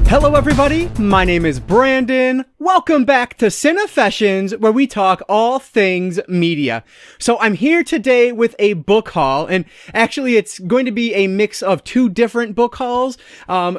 Hello everybody, my name is Brandon. Welcome back to Cinefessions, where we talk all things media. So I'm here today with a book haul, and actually it's going to be a mix of two different book hauls.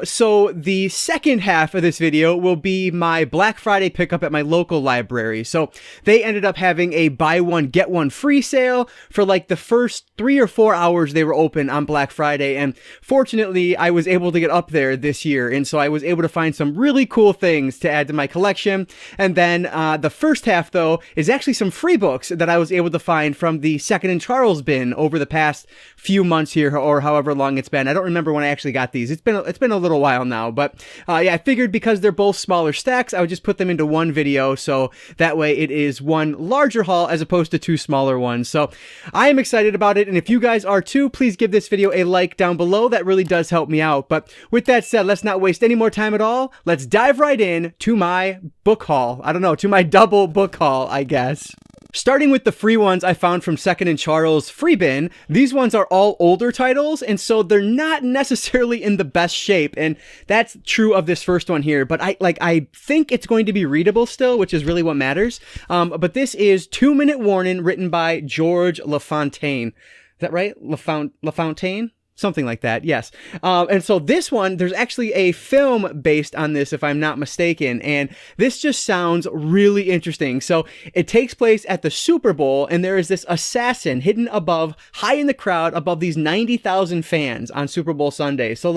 So the second half of this video will be my Black Friday pickup at my local library. So they ended up having a buy one, get one free sale for like the first 3 or 4 hours they were open on Black Friday, and fortunately I was able to get up there this year, and so I was able to find some really cool things to add to my collection. And then the first half, though, is actually some free books that I was able to find from the Second and Charles bin over the past few months here, or however long it's been. I don't remember when I actually got these. It's been a little while now, but yeah, I figured because they're both smaller stacks, I would just put them into one video, so that way it is one larger haul as opposed to two smaller ones. So I am excited about it, and if you guys are too, please give this video a like down below. That really does help me out. But with that said, let's not waste any more time at all. Let's dive right in to my book haul. I don't know, to my double book haul, I guess. Starting with the free ones I found from Second and Charles free bin, these ones are all older titles, and so they're not necessarily in the best shape, and that's true of this first one here, but I think it's going to be readable still, which is really what matters. But this is 2 Minute Warning, written by George LaFontaine. Is that right? LaFontaine? Something like that, yes. And so this one, there's actually a film based on this, if I'm not mistaken, and this just sounds really interesting. So it takes place at the Super Bowl, and there is this assassin hidden above, high in the crowd, above these 90,000 fans on Super Bowl Sunday. So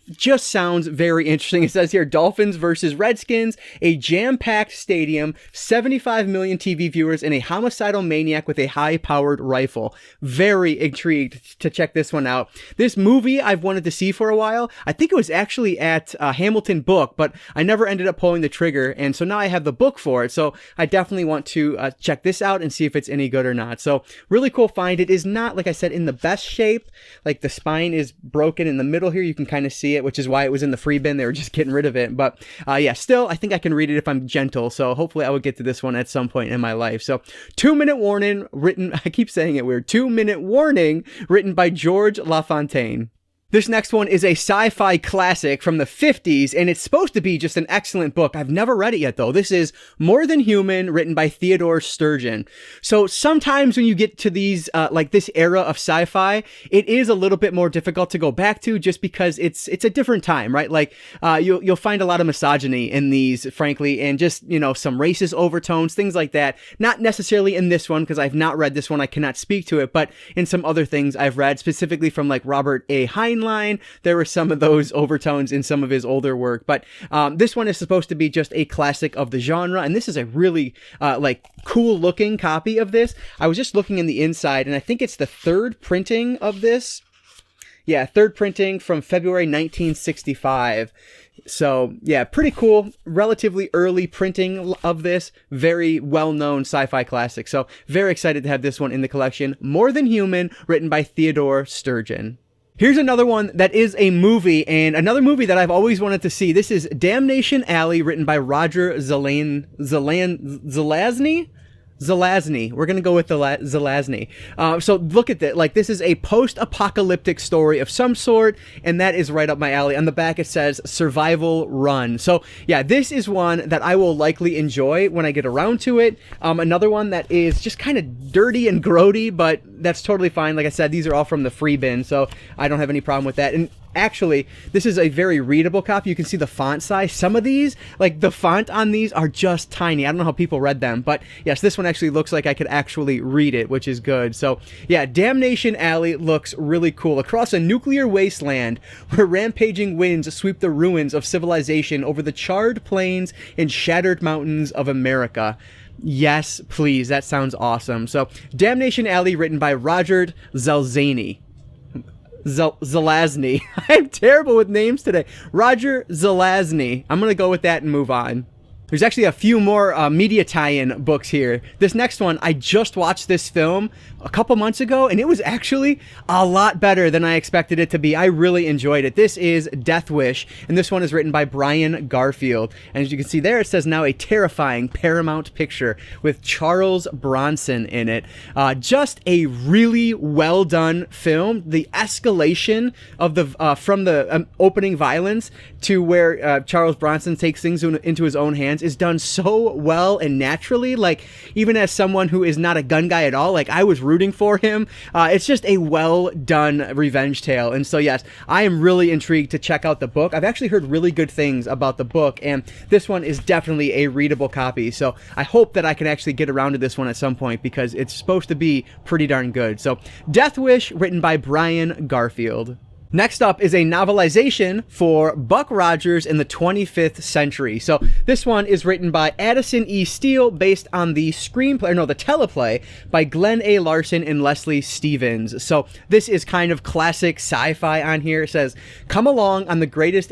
just sounds very interesting. It says here, Dolphins versus Redskins, a jam-packed stadium, 75 million TV viewers, and a homicidal maniac with a high-powered rifle. Very intrigued to check this one out. This movie I've wanted to see for a while. I think it was actually at Hamilton Book, but I never ended up pulling the trigger, and so now I have the book for it, so I definitely want to check this out and see if it's any good or not. So really cool find. It is not, like I said, in the best shape. Like the spine is broken in the middle here. You can kind of see it, which is why it was in the free bin. They were just getting rid of it. But yeah, still, I think I can read it if I'm gentle. So hopefully I will get to this one at some point in my life. So 2 Minute Warning, written, I keep saying it weird, 2 Minute Warning, written by George LaFontaine. This next one is a sci-fi classic from the 50s, and it's supposed to be just an excellent book. I've never read it yet, though. This is More Than Human, written by Theodore Sturgeon. So sometimes when you get to these, like this era of sci-fi, it is a little bit more difficult to go back to, just because it's a different time, right? Like, you'll find a lot of misogyny in these, frankly, and just, some racist overtones, things like that. Not necessarily in this one, because I've not read this one. I cannot speak to it, but in some other things I've read, specifically from like Robert A. Heinlein, there were some of those overtones in some of his older work, but this one is supposed to be just a classic of the genre, and this is a really cool looking copy of this. I was just looking in the inside, and I think it's the third printing of this. Yeah, third printing from February 1965. So yeah, pretty cool. Relatively early printing of this. Very well-known sci-fi classic. So very excited to have this one in the collection. More Than Human, written by Theodore Sturgeon. Here's another one that is a movie, and another movie that I've always wanted to see. This is Damnation Alley, written by Roger Zelazny? Zelazny. We're going to go with Zelazny. So look at that. Like, this is a post-apocalyptic story of some sort, and that is right up my alley. On the back, it says Survival Run. So yeah, this is one that I will likely enjoy when I get around to it. Another one that is just kind of dirty and grody, but that's totally fine. Like I said, these are all from the free bin, so I don't have any problem with that. And actually, this is a very readable copy. You can see the font size. Some of these, like the font on these, are just tiny. I don't know how people read them, but yes, this one actually looks like I could actually read it, which is good. So yeah, Damnation Alley looks really cool. Across a nuclear wasteland where rampaging winds sweep the ruins of civilization over the charred plains and shattered mountains of America. Yes, please. That sounds awesome. So Damnation Alley, written by Roger Zelazny. Zelazny. I'm terrible with names today. Roger Zelazny. I'm going to go with that and move on. There's actually a few more media tie-in books here. This next one, I just watched this film a couple months ago, and it was actually a lot better than I expected it to be. I really enjoyed it. This is Death Wish, and this one is written by Brian Garfield. And as you can see there, it says now a terrifying Paramount picture with Charles Bronson in it. Just a really well-done film. The escalation of the from the opening violence to where Charles Bronson takes things into his own hands is done so well and naturally. Like, even as someone who is not a gun guy at all, like, I was rooting for him. It's just a well done revenge tale. And so yes, I am really intrigued to check out the book. I've actually heard really good things about the book, and this one is definitely a readable copy. So I hope that I can actually get around to this one at some point, because it's supposed to be pretty darn good. So Death Wish, written by Brian Garfield. Next up is a novelization for Buck Rogers in the 25th Century. So this one is written by Addison E. Steele, based on the teleplay by Glenn A. Larson and Leslie Stevens. So this is kind of classic sci-fi on here. It says, come along on the greatest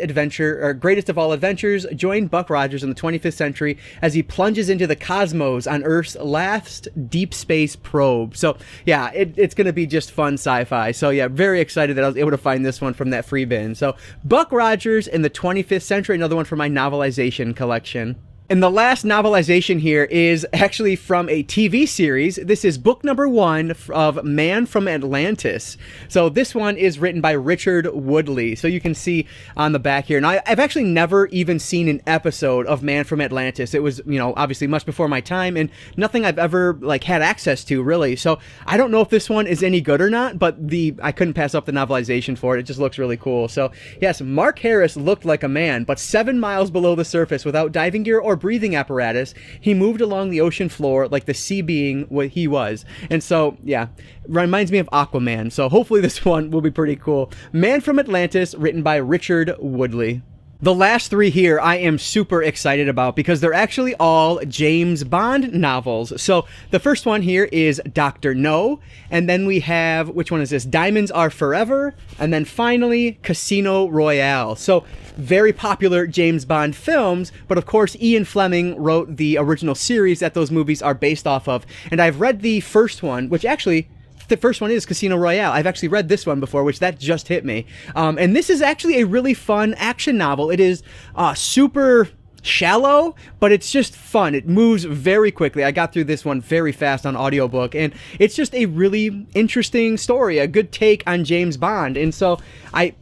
of all adventures. Join Buck Rogers in the 25th century as he plunges into the cosmos on Earth's last deep space probe. So yeah, it's going to be just fun sci-fi. So yeah, very excited that I was able to find this one from that free bin. So Buck Rogers in the 25th Century, another one for my novelization collection. And the last novelization here is actually from a TV series. This is book number 1 of Man from Atlantis. So this one is written by Richard Woodley. So you can see on the back here. And I've actually never even seen an episode of Man from Atlantis. It was, obviously much before my time, and nothing I've ever had access to, really. So I don't know if this one is any good or not, but I couldn't pass up the novelization for it. It just looks really cool. So yes, Mark Harris looked like a man, but 7 miles below the surface without diving gear or breathing apparatus, he moved along the ocean floor like the sea being what he was. And so yeah, reminds me of Aquaman. So hopefully this one will be pretty cool. Man from Atlantis, written by Richard Woodley. The last 3 here I am super excited about, because they're actually all James Bond novels. So the first one here is Dr. No, and then we have, which one is this? Diamonds Are Forever, and then finally Casino Royale. So very popular James Bond films, but of course Ian Fleming wrote the original series that those movies are based off of. And I've read the first one, which actually, the first one is Casino Royale. I've actually read this one before, which that just hit me. And this is actually a really fun action novel. It is super shallow, but it's just fun. It moves very quickly. I got through this one very fast on audiobook, and it's just a really interesting story, a good take on James Bond. And so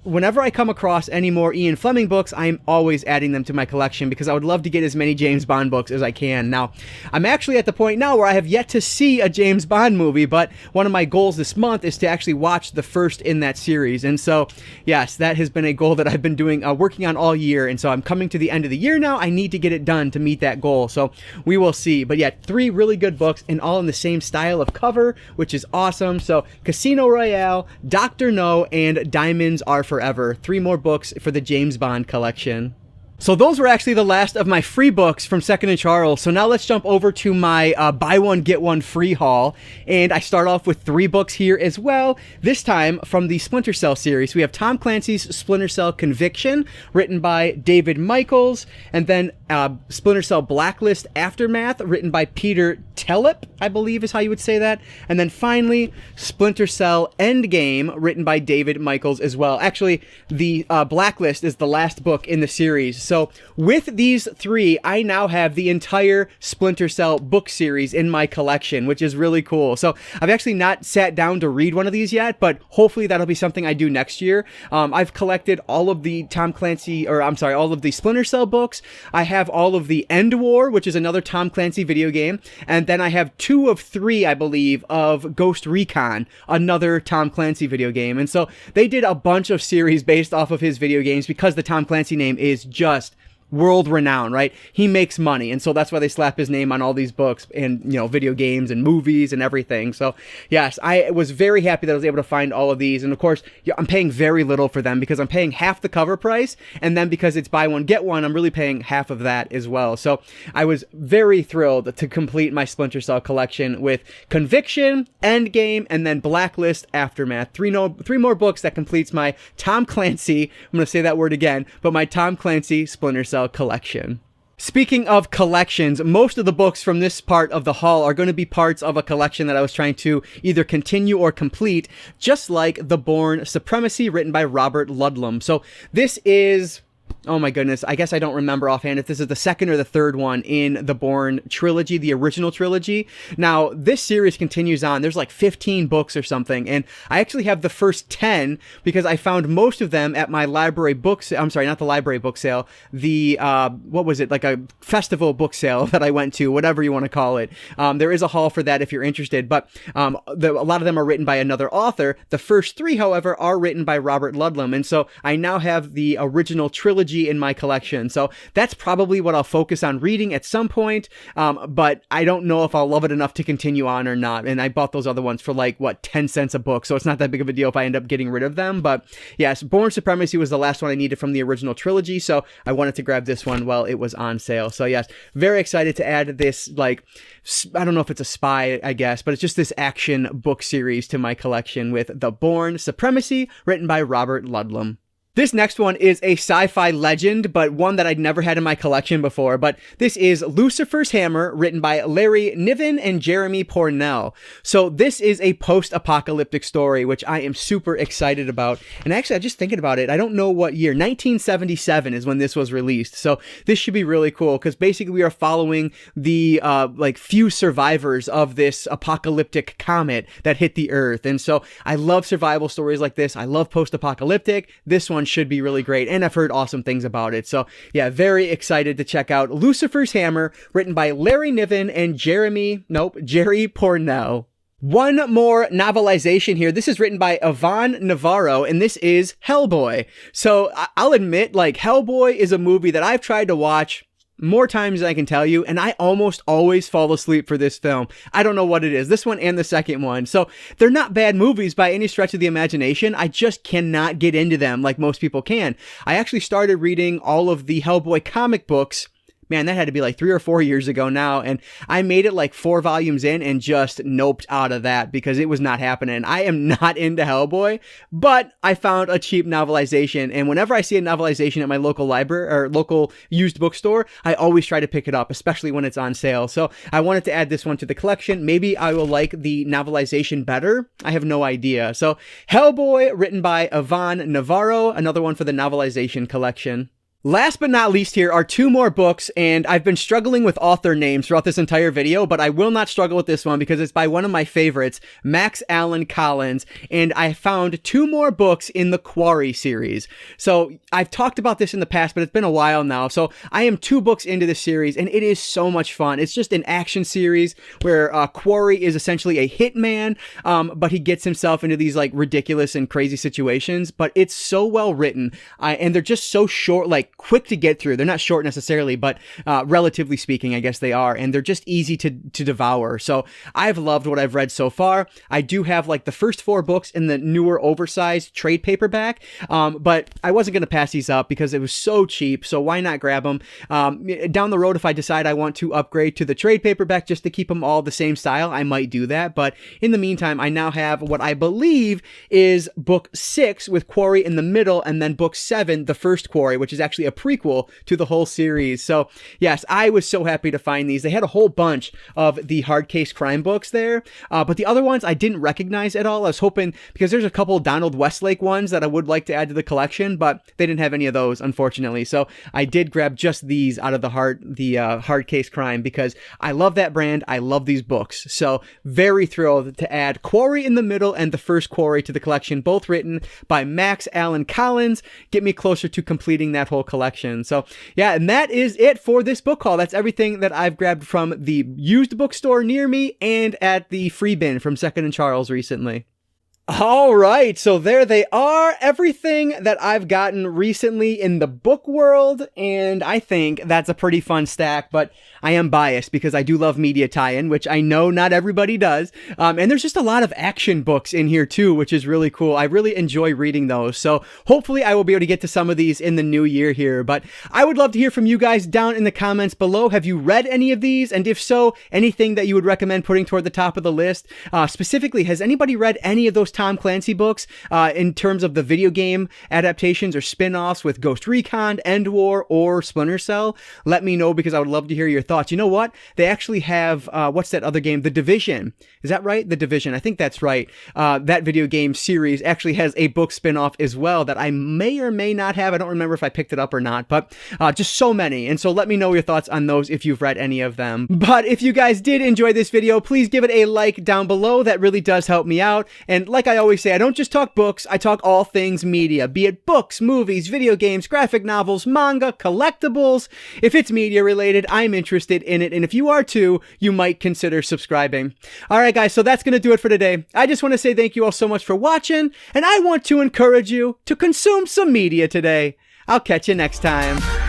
whenever I come across any more Ian Fleming books, I'm always adding them to my collection, because I would love to get as many James Bond books as I can. Now, I'm actually at the point now where I have yet to see a James Bond movie, but one of my goals this month is to actually watch the first in that series. And so, yes, that has been a goal that I've been working on all year. And so I'm coming to the end of the year now. I need to get it done to meet that goal. So we will see. But yeah, 3 really good books, and all in the same style of cover, which is awesome. So Casino Royale, Dr. No, and Diamonds Are Forever. 3 more books for the James Bond collection. So those were actually the last of my free books from Second & Charles. So now let's jump over to my buy one, get one free haul. And I start off with 3 books here as well. This time from the Splinter Cell series. We have Tom Clancy's Splinter Cell Conviction, written by David Michaels. And then Splinter Cell Blacklist Aftermath, written by Peter Tellep, I believe is how you would say that. And then finally, Splinter Cell Endgame, written by David Michaels as well. Actually, the Blacklist is the last book in the series. So with these 3, I now have the entire Splinter Cell book series in my collection, which is really cool. So I've actually not sat down to read one of these yet, but hopefully that'll be something I do next year. I've collected all of the all of the Splinter Cell books. I have all of the End War, which is another Tom Clancy video game. And then I have 2 of 3, I believe, of Ghost Recon, another Tom Clancy video game. And so they did a bunch of series based off of his video games, because the Tom Clancy name is just world renowned, right? He makes money, and so that's why they slap his name on all these books and video games and movies and everything. So yes, I was very happy that I was able to find all of these. And of course, I'm paying very little for them, because I'm paying half the cover price, and then because it's buy one get one, I'm really paying half of that as well. So I was very thrilled to complete my Splinter Cell collection with Conviction, Endgame, and then Blacklist Aftermath. 3 more books that completes my Tom Clancy, I'm going to say that word again, but my Tom Clancy Splinter Cell collection. Speaking of collections, most of the books from this part of the haul are going to be parts of a collection that I was trying to either continue or complete, just like the Bourne Supremacy written by Robert Ludlum. So this is... oh my goodness, I guess I don't remember offhand if this is the second or the third one in the Bourne trilogy, the original trilogy. Now, this series continues on. There's like 15 books or something, and I actually have the first 10 because I found most of them at my library book sale. I'm sorry, not the library book sale. The, what was it? Like a festival book sale that I went to, whatever you want to call it. There is a haul for that if you're interested, but a lot of them are written by another author. The first 3, however, are written by Robert Ludlum, and so I now have the original trilogy in my collection. So that's probably what I'll focus on reading at some point. But I don't know if I'll love it enough to continue on or not. And I bought those other ones for like, 10 cents a book. So it's not that big of a deal if I end up getting rid of them. But yes, Bourne Supremacy was the last one I needed from the original trilogy. So I wanted to grab this one while it was on sale. So yes, very excited to add this, like, I don't know if it's a spy, I guess, but it's just this action book series to my collection with the Bourne Supremacy written by Robert Ludlum. This next one is a sci-fi legend, but one that I'd never had in my collection before. But this is Lucifer's Hammer, written by Larry Niven and Jeremy Pournelle. So this is a post-apocalyptic story, which I am super excited about. And actually, I'm just thinking about it. I don't know what year. 1977 is when this was released. So this should be really cool, because basically we are following the few survivors of this apocalyptic comet that hit the Earth. And so I love survival stories like this. I love post-apocalyptic. This one should be really great, and I've heard awesome things about it. So yeah, very excited to check out Lucifer's Hammer, written by Larry Niven and Jerry Pournelle. One more novelization here. This is written by Ivan Navarro, and this is Hellboy. So I'll admit, like, Hellboy is a movie that I've tried to watch more times than I can tell you, and I almost always fall asleep for this film. I don't know what it is, this one and the second one. So they're not bad movies by any stretch of the imagination. I just cannot get into them like most people can. I actually started reading all of the Hellboy comic books. Man, that had to be like 3 or 4 years ago now, and I made it like 4 volumes in and just noped out of that because it was not happening. I am not into Hellboy, but I found a cheap novelization, and whenever I see a novelization at my local library or local used bookstore, I always try to pick it up, especially when it's on sale. So I wanted to add this one to the collection. Maybe I will like the novelization better. I have no idea. So Hellboy, written by Ivan Navarro, another one for the novelization collection. Last but not least here are 2 more books, and I've been struggling with author names throughout this entire video, but I will not struggle with this one because it's by one of my favorites, Max Allan Collins, and I found 2 more books in the Quarry series. So I've talked about this in the past, but it's been a while now. So I am 2 books into this series, and it is so much fun. It's just an action series where Quarry is essentially a hitman, but he gets himself into these like ridiculous and crazy situations, but it's so well written, and they're just so short, like quick to get through. They're not short necessarily, but relatively speaking, I guess they are, and they're just easy to devour. So I've loved what I've read so far. I do have like the first 4 books in the newer oversized trade paperback, but I wasn't going to pass these up because it was so cheap, so why not grab them? Down the road, if I decide I want to upgrade to the trade paperback just to keep them all the same style, I might do that, but in the meantime, I now have what I believe is book 6 with Quarry in the middle, and then book 7, the first Quarry, which is actually a prequel to the whole series. So yes, I was so happy to find these. They had a whole bunch of the hard case crime books there, but the other ones I didn't recognize at all. I was hoping, because there's a couple Donald Westlake ones that I would like to add to the collection, but they didn't have any of those, unfortunately. So I did grab just these out of the hard case crime because I love that brand. I love these books. So very thrilled to add Quarry in the middle and the first Quarry to the collection, both written by Max Allan Collins. Get me closer to completing that whole collection. So yeah, and that is it for this book haul. That's everything that I've grabbed from the used bookstore near me and at the free bin from Second and Charles recently. All right, so there they are, everything that I've gotten recently in the book world, and I think that's a pretty fun stack, but I am biased because I do love media tie-in, which I know not everybody does, and there's just a lot of action books in here too, which is really cool. I really enjoy reading those, so hopefully I will be able to get to some of these in the new year here, but I would love to hear from you guys down in the comments below. Have you read any of these? And if so, anything that you would recommend putting toward the top of the list? Specifically, has anybody read any of those Tom Clancy books in terms of the video game adaptations or spin-offs with Ghost Recon, End War, or Splinter Cell, let me know because I would love to hear your thoughts. You know what? They actually have, what's that other game? The Division. Is that right? The Division. I think that's right. That video game series actually has a book spin-off as well that I may or may not have. I don't remember if I picked it up or not, but just so many. And so let me know your thoughts on those if you've read any of them. But if you guys did enjoy this video, please give it a like down below. That really does help me out. And like I always say, I don't just talk books, I talk all things media, be it books, movies, video games, graphic novels, manga, collectibles. If it's media related, I'm interested in it. And if you are too, you might consider subscribing. All right, guys, so that's going to do it for today. I just want to say thank you all so much for watching, and I want to encourage you to consume some media today. I'll catch you next time.